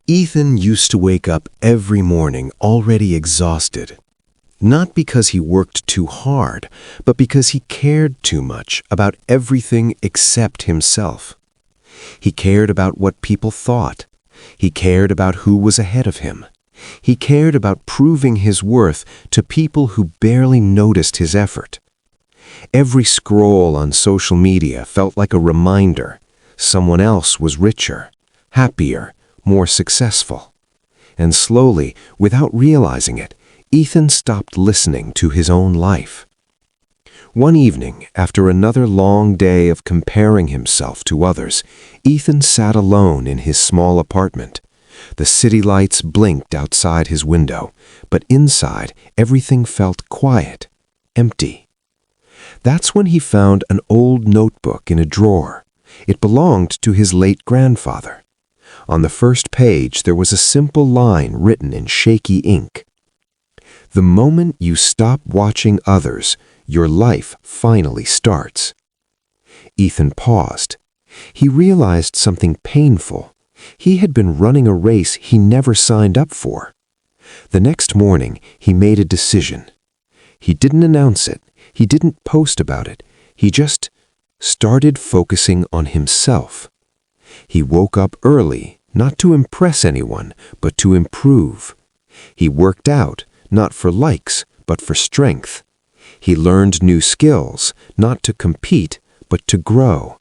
Ethan used to wake up every morning already exhausted. Not because he worked too hard, but because he cared too much about everything except himself. He cared about what people thought. He cared about who was ahead of him. He cared about proving his worth to people who barely noticed his effort. Every scroll on social media felt like a reminder someone else was richer, happier, more successful. And slowly, without realizing it, Ethan stopped listening to his own life. One evening, after another long day of comparing himself to others, Ethan sat alone in his small apartment. The city lights blinked outside his window, but inside everything felt quiet, empty. That's when he found an old notebook in a drawer. It belonged to his late grandfather. On the first page there was a simple line written in shaky ink. "The moment you stop watching others, your life finally starts." Ethan paused. He realized something painful. He had been running a race he never signed up for. The next morning, he made a decision. He didn't announce it. He didn't post about it. He just started focusing on himself. He woke up early, not to impress anyone, but to improve. He worked out, not for likes, but for strength. He learned new skills, not to compete, but to grow.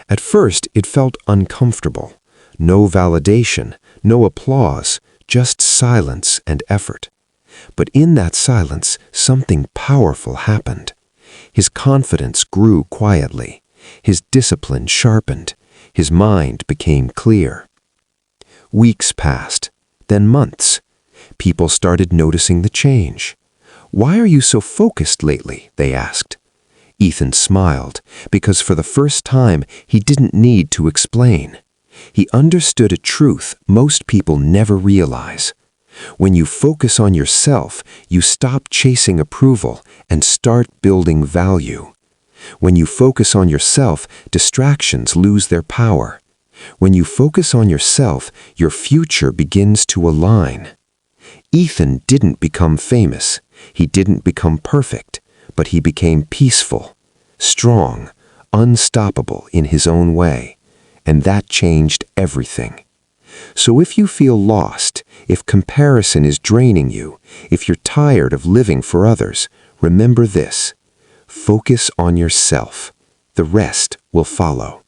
At first, it felt uncomfortable. No validation, no applause, just silence and effort. But in that silence, something powerful happened. His confidence grew quietly. His discipline sharpened. His mind became clear. Weeks passed, then months. People started noticing the change. "Why are you so focused lately?" they asked. Ethan smiled, because for the first time he didn't need to explain. He understood a truth most people never realize. When you focus on yourself, you stop chasing approval and start building value. When you focus on yourself, distractions lose their power. When you focus on yourself, your future begins to align. Ethan didn't become famous. He didn't become perfect, but he became peaceful, strong, unstoppable in his own way. And that changed everything. So if you feel lost, if comparison is draining you, if you're tired of living for others, remember this: focus on yourself. The rest will follow.